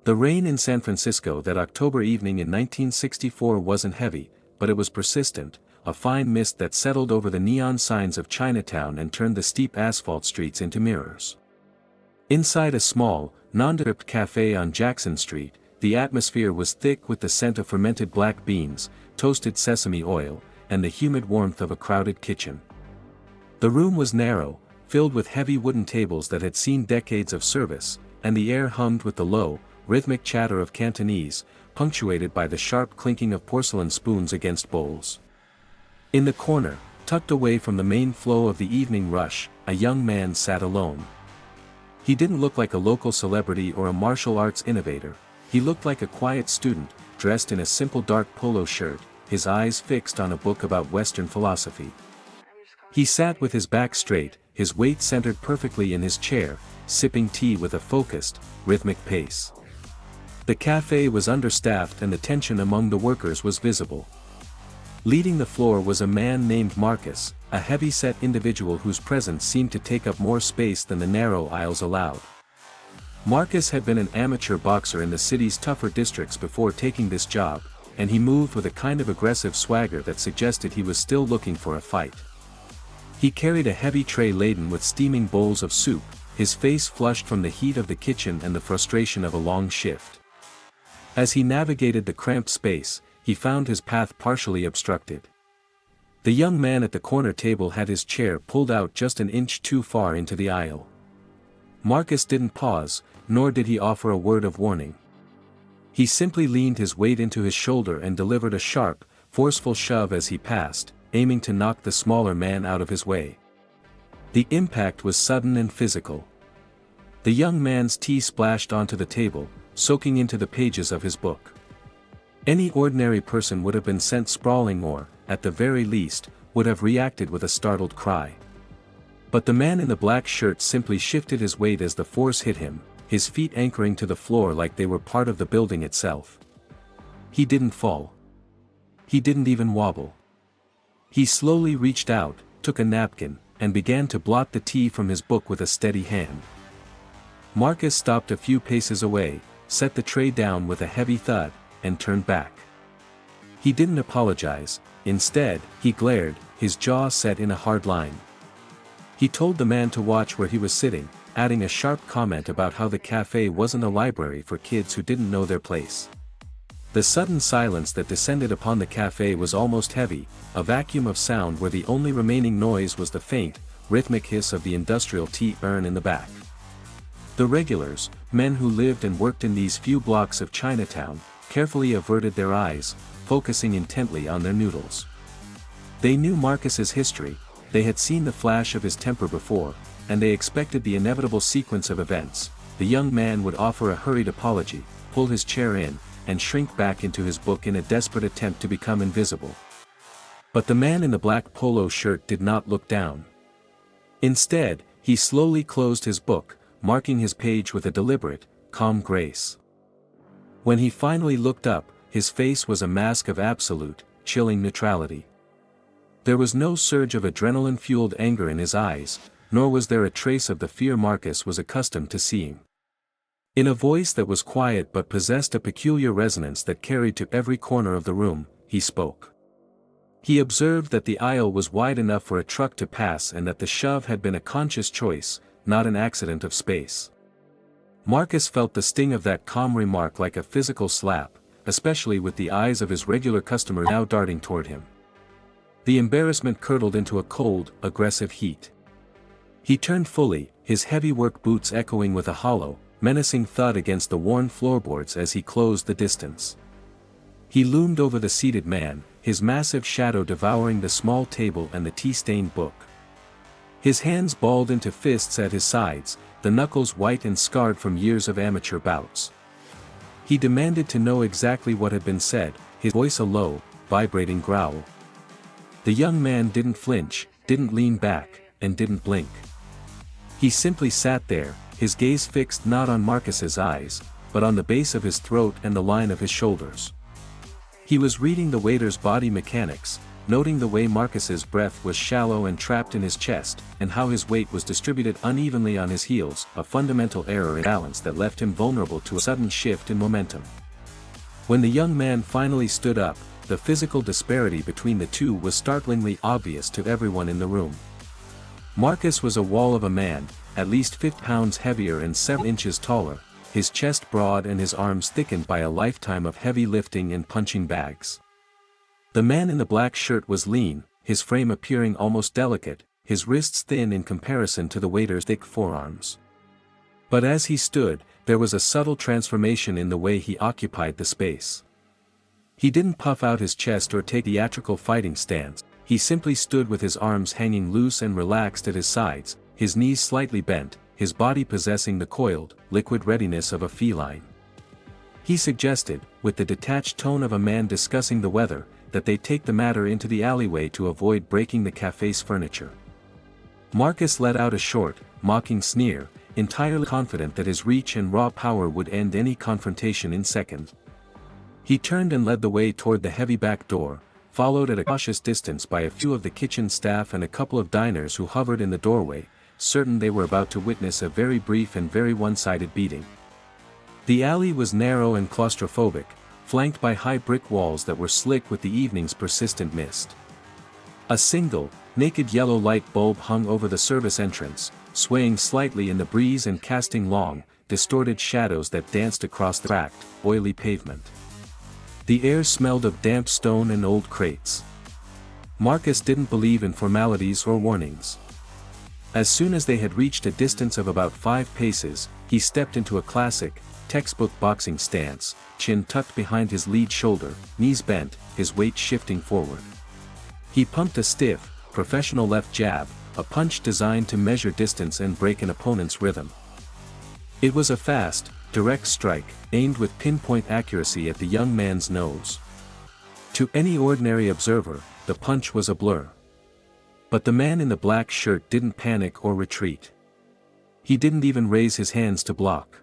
The rain in San Francisco that October evening in 1964 wasn't heavy, but it was persistent, a fine mist that settled over the neon signs of Chinatown and turned the steep asphalt streets into mirrors. Inside a small, nondescript cafe on Jackson Street, the atmosphere was thick with the scent of fermented black beans, toasted sesame oil, and the humid warmth of a crowded kitchen. The room was narrow, filled with heavy wooden tables that had seen decades of service, and the air hummed with the low, rhythmic chatter of Cantonese, punctuated by the sharp clinking of porcelain spoons against bowls. In the corner, tucked away from the main flow of the evening rush, a young man sat alone. He didn't look like a local celebrity or a martial arts innovator. He looked like a quiet student, dressed in a simple dark polo shirt, his eyes fixed on a book about Western philosophy. He sat with his back straight, his weight centered perfectly in his chair, sipping tea with a focused, rhythmic pace. The cafe was understaffed and the tension among the workers was visible. Leading the floor was a man named Marcus, a heavy-set individual whose presence seemed to take up more space than the narrow aisles allowed. Marcus had been an amateur boxer in the city's tougher districts before taking this job, and he moved with a kind of aggressive swagger that suggested he was still looking for a fight. He carried a heavy tray laden with steaming bowls of soup, his face flushed from the heat of the kitchen and the frustration of a long shift. As he navigated the cramped space, he found his path partially obstructed. The young man at the corner table had his chair pulled out just an inch too far into the aisle. Marcus didn't pause, nor did he offer a word of warning. He simply leaned his weight into his shoulder and delivered a sharp, forceful shove as he passed, aiming to knock the smaller man out of his way. The impact was sudden and physical. The young man's tea splashed onto the table, soaking into the pages of his book. Any ordinary person would have been sent sprawling or, at the very least, would have reacted with a startled cry. But the man in the black shirt simply shifted his weight as the force hit him, his feet anchoring to the floor like they were part of the building itself. He didn't fall. He didn't even wobble. He slowly reached out, took a napkin, and began to blot the tea from his book with a steady hand. Marcus stopped a few paces away, set the tray down with a heavy thud, and turned back. He didn't apologize, instead, he glared, his jaw set in a hard line. He told the man to watch where he was sitting, adding a sharp comment about how the cafe wasn't a library for kids who didn't know their place. The sudden silence that descended upon the cafe was almost heavy, a vacuum of sound where the only remaining noise was the faint, rhythmic hiss of the industrial tea urn in the back. The regulars, men who lived and worked in these few blocks of Chinatown, carefully averted their eyes, focusing intently on their noodles. They knew Marcus's history, they had seen the flash of his temper before, and they expected the inevitable sequence of events. The young man would offer a hurried apology, pull his chair in, and shrink back into his book in a desperate attempt to become invisible. But the man in the black polo shirt did not look down. Instead, he slowly closed his book, marking his page with a deliberate, calm grace. When he finally looked up, his face was a mask of absolute, chilling neutrality. There was no surge of adrenaline-fueled anger in his eyes, nor was there a trace of the fear Marcus was accustomed to seeing. In a voice that was quiet but possessed a peculiar resonance that carried to every corner of the room, he spoke. He observed that the aisle was wide enough for a truck to pass and that the shove had been a conscious choice, not an accident of space. Marcus felt the sting of that calm remark like a physical slap, especially with the eyes of his regular customer now darting toward him. The embarrassment curdled into a cold, aggressive heat. He turned fully, his heavy work boots echoing with a hollow, menacing thud against the worn floorboards as he closed the distance. He loomed over the seated man, his massive shadow devouring the small table and the tea-stained book. His hands balled into fists at his sides, the knuckles white and scarred from years of amateur bouts. He demanded to know exactly what had been said, his voice a low, vibrating growl. The young man didn't flinch, didn't lean back, and didn't blink. He simply sat there, his gaze fixed not on Marcus's eyes, but on the base of his throat and the line of his shoulders. He was reading the waiter's body mechanics, noting the way Marcus's breath was shallow and trapped in his chest, and how his weight was distributed unevenly on his heels, a fundamental error in balance that left him vulnerable to a sudden shift in momentum. When the young man finally stood up, the physical disparity between the two was startlingly obvious to everyone in the room. Marcus was a wall of a man, at least 50 pounds heavier and several inches taller, his chest broad and his arms thickened by a lifetime of heavy lifting and punching bags. The man in the black shirt was lean, his frame appearing almost delicate, his wrists thin in comparison to the waiter's thick forearms. But as he stood, there was a subtle transformation in the way he occupied the space. He didn't puff out his chest or take theatrical fighting stance, he simply stood with his arms hanging loose and relaxed at his sides, his knees slightly bent, his body possessing the coiled, liquid readiness of a feline. He suggested, with the detached tone of a man discussing the weather, that they take the matter into the alleyway to avoid breaking the cafe's furniture. Marcus let out a short, mocking sneer, entirely confident that his reach and raw power would end any confrontation in seconds. He turned and led the way toward the heavy back door, followed at a cautious distance by a few of the kitchen staff and a couple of diners who hovered in the doorway, certain they were about to witness a very brief and very one-sided beating. The alley was narrow and claustrophobic, flanked by high brick walls that were slick with the evening's persistent mist. A single, naked yellow light bulb hung over the service entrance, swaying slightly in the breeze and casting long, distorted shadows that danced across the cracked, oily pavement. The air smelled of damp stone and old crates. Marcus didn't believe in formalities or warnings. As soon as they had reached a distance of about 5 paces, he stepped into a classic, textbook boxing stance, chin tucked behind his lead shoulder, knees bent, his weight shifting forward. He pumped a stiff, professional left jab, a punch designed to measure distance and break an opponent's rhythm. It was a fast, direct strike, aimed with pinpoint accuracy at the young man's nose. To any ordinary observer, the punch was a blur. But the man in the black shirt didn't panic or retreat. He didn't even raise his hands to block.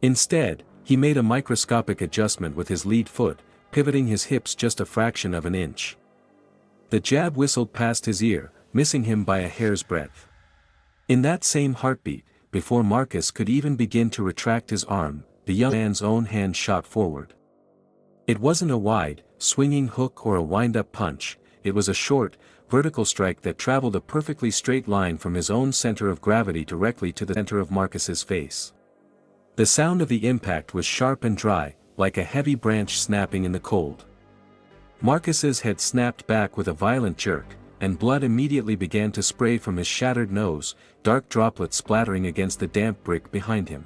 Instead, he made a microscopic adjustment with his lead foot, pivoting his hips just a fraction of an inch. The jab whistled past his ear, missing him by a hair's breadth. In that same heartbeat, before Marcus could even begin to retract his arm, the young man's own hand shot forward. It wasn't a wide, swinging hook or a wind-up punch, it was a short, vertical strike that traveled a perfectly straight line from his own center of gravity directly to the center of Marcus's face. The sound of the impact was sharp and dry, like a heavy branch snapping in the cold. Marcus's head snapped back with a violent jerk, and blood immediately began to spray from his shattered nose, dark droplets splattering against the damp brick behind him.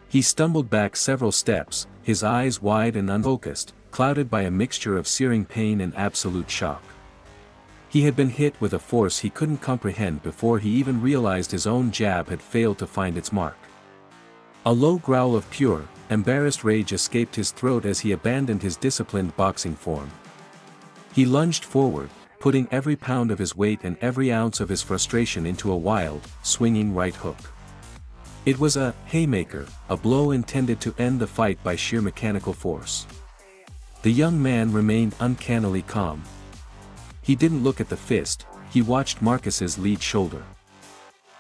He stumbled back several steps, his eyes wide and unfocused, clouded by a mixture of searing pain and absolute shock. He had been hit with a force he couldn't comprehend before he even realized his own jab had failed to find its mark. A low growl of pure, embarrassed rage escaped his throat as he abandoned his disciplined boxing form. He lunged forward, putting every pound of his weight and every ounce of his frustration into a wild, swinging right hook. It was a haymaker, a blow intended to end the fight by sheer mechanical force. The young man remained uncannily calm. He didn't look at the fist, he watched Marcus's lead shoulder.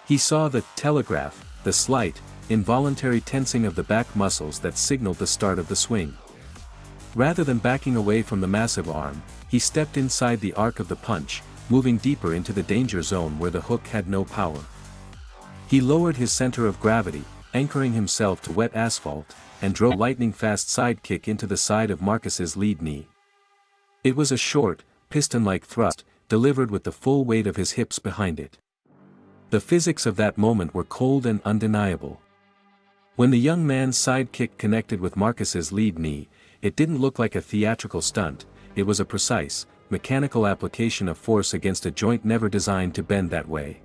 He saw the telegraph, the slight, involuntary tensing of the back muscles that signaled the start of the swing. Rather than backing away from the massive arm, he stepped inside the arc of the punch, moving deeper into the danger zone where the hook had no power. He lowered his center of gravity, anchoring himself to wet asphalt, and drove a lightning-fast side kick into the side of Marcus's lead knee. It was a short, piston-like thrust, delivered with the full weight of his hips behind it. The physics of that moment were cold and undeniable. When the young man's side kick connected with Marcus's lead knee, it didn't look like a theatrical stunt, it was a precise, mechanical application of force against a joint never designed to bend that way.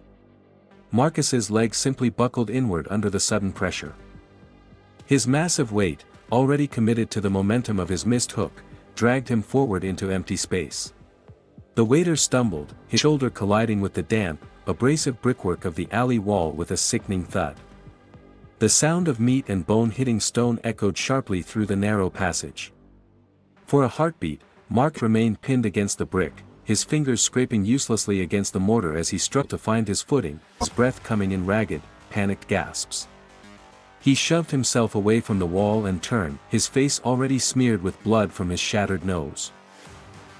Marcus's leg simply buckled inward under the sudden pressure. His massive weight, already committed to the momentum of his missed hook, dragged him forward into empty space. The waiter stumbled, his shoulder colliding with the damp, abrasive brickwork of the alley wall with a sickening thud. The sound of meat and bone hitting stone echoed sharply through the narrow passage. For a heartbeat, Mark remained pinned against the brick, his fingers scraping uselessly against the mortar as he struggled to find his footing, his breath coming in ragged, panicked gasps. He shoved himself away from the wall and turned, his face already smeared with blood from his shattered nose.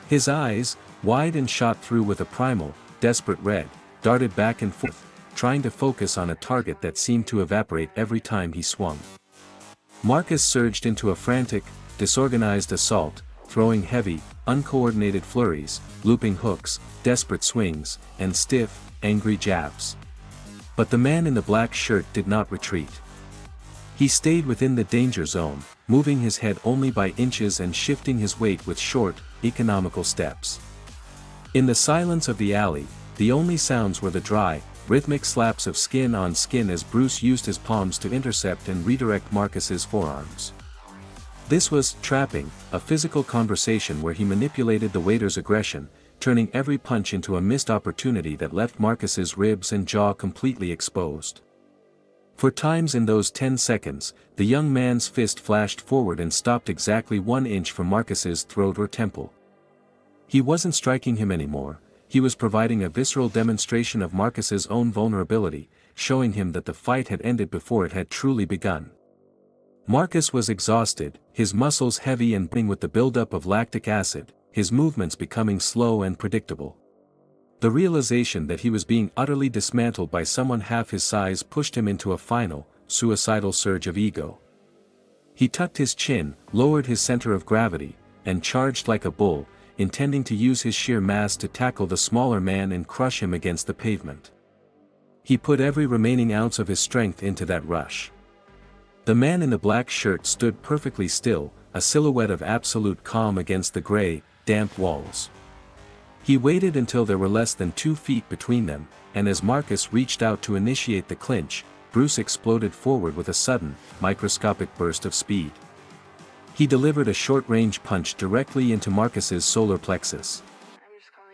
His eyes, wide and shot through with a primal, desperate red, darted back and forth, trying to focus on a target that seemed to evaporate every time he swung. Marcus surged into a frantic, disorganized assault, throwing heavy, uncoordinated flurries, looping hooks, desperate swings, and stiff, angry jabs. But the man in the black shirt did not retreat. He stayed within the danger zone, moving his head only by inches and shifting his weight with short, economical steps. In the silence of the alley, the only sounds were the dry, rhythmic slaps of skin on skin as Bruce used his palms to intercept and redirect Marcus's forearms. This was trapping, a physical conversation where he manipulated the waiter's aggression, turning every punch into a missed opportunity that left Marcus's ribs and jaw completely exposed. For times in those 10 seconds, the young man's fist flashed forward and stopped exactly 1 inch from Marcus's throat or temple. He wasn't striking him anymore, he was providing a visceral demonstration of Marcus's own vulnerability, showing him that the fight had ended before it had truly begun. Marcus was exhausted, his muscles heavy and burning with the buildup of lactic acid, his movements becoming slow and predictable. The realization that he was being utterly dismantled by someone half his size pushed him into a final, suicidal surge of ego. He tucked his chin, lowered his center of gravity, and charged like a bull, intending to use his sheer mass to tackle the smaller man and crush him against the pavement. He put every remaining ounce of his strength into that rush. The man in the black shirt stood perfectly still, a silhouette of absolute calm against the gray, damp walls. He waited until there were less than 2 feet between them, and as Marcus reached out to initiate the clinch, Bruce exploded forward with a sudden, microscopic burst of speed. He delivered a short-range punch directly into Marcus's solar plexus.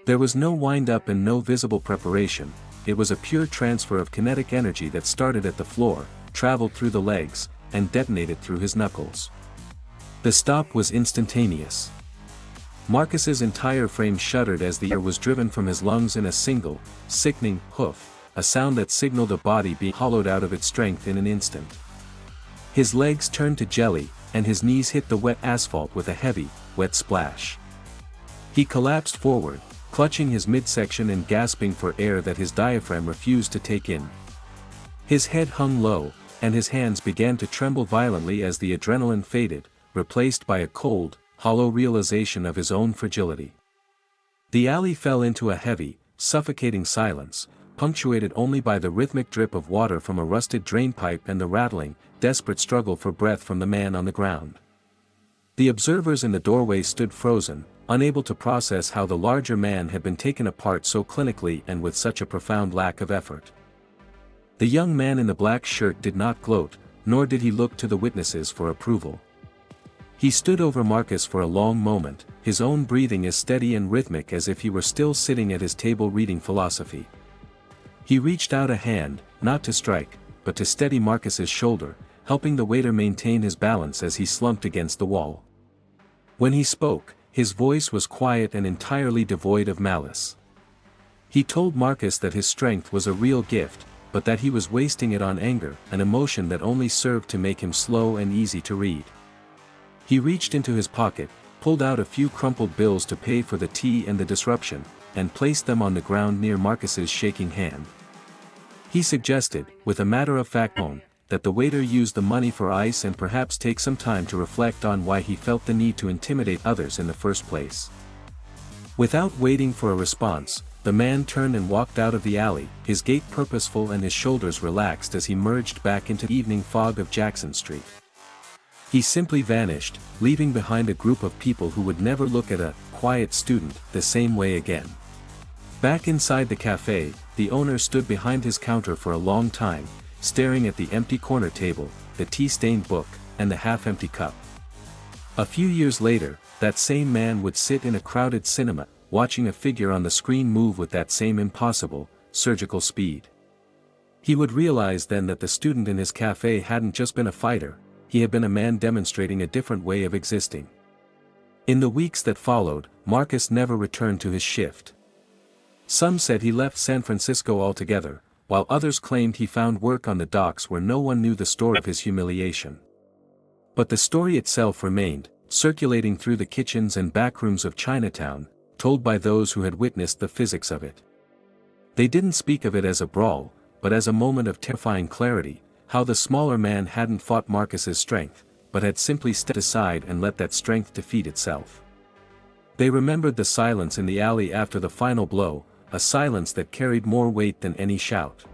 There was no wind-up and no visible preparation, it was a pure transfer of kinetic energy that started at the floor, traveled through the legs, and detonated through his knuckles. The stop was instantaneous. Marcus's entire frame shuddered as the air was driven from his lungs in a single, sickening hoof, a sound that signaled a body being hollowed out of its strength in an instant. His legs turned to jelly, and his knees hit the wet asphalt with a heavy, wet splash. He collapsed forward, clutching his midsection and gasping for air that his diaphragm refused to take in. His head hung low, and his hands began to tremble violently as the adrenaline faded, replaced by a cold, hollow realization of his own fragility. The alley fell into a heavy, suffocating silence, punctuated only by the rhythmic drip of water from a rusted drainpipe and the rattling, desperate struggle for breath from the man on the ground. The observers in the doorway stood frozen, unable to process how the larger man had been taken apart so clinically and with such a profound lack of effort. The young man in the black shirt did not gloat, nor did he look to the witnesses for approval. He stood over Marcus for a long moment, his own breathing as steady and rhythmic as if he were still sitting at his table reading philosophy. He reached out a hand, not to strike, but to steady Marcus's shoulder, helping the waiter maintain his balance as he slumped against the wall. When he spoke, his voice was quiet and entirely devoid of malice. He told Marcus that his strength was a real gift, but that he was wasting it on anger, an emotion that only served to make him slow and easy to read. He reached into his pocket, pulled out a few crumpled bills to pay for the tea and the disruption, and placed them on the ground near Marcus's shaking hand. He suggested, with a matter-of-fact tone, that the waiter use the money for ice and perhaps take some time to reflect on why he felt the need to intimidate others in the first place. Without waiting for a response, the man turned and walked out of the alley, his gait purposeful and his shoulders relaxed as he merged back into the evening fog of Jackson Street. He simply vanished, leaving behind a group of people who would never look at a quiet student the same way again. Back inside the cafe, the owner stood behind his counter for a long time, staring at the empty corner table, the tea-stained book, and the half-empty cup. A few years later, that same man would sit in a crowded cinema, watching a figure on the screen move with that same impossible, surgical speed. He would realize then that the student in his cafe hadn't just been a fighter, he had been a man demonstrating a different way of existing. In the weeks that followed, Marcus never returned to his shift. Some said he left San Francisco altogether, while others claimed he found work on the docks where no one knew the story of his humiliation. But the story itself remained, circulating through the kitchens and back rooms of Chinatown, told by those who had witnessed the physics of it. They didn't speak of it as a brawl, but as a moment of terrifying clarity, how the smaller man hadn't fought Marcus's strength, but had simply stepped aside and let that strength defeat itself. They remembered the silence in the alley after the final blow, a silence that carried more weight than any shout.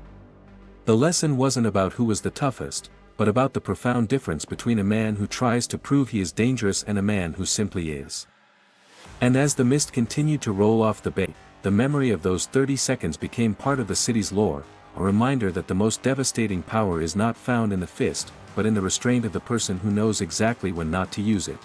The lesson wasn't about who was the toughest, but about the profound difference between a man who tries to prove he is dangerous and a man who simply is. And as the mist continued to roll off the bay, the memory of those 30 seconds became part of the city's lore, a reminder that the most devastating power is not found in the fist, but in the restraint of the person who knows exactly when not to use it.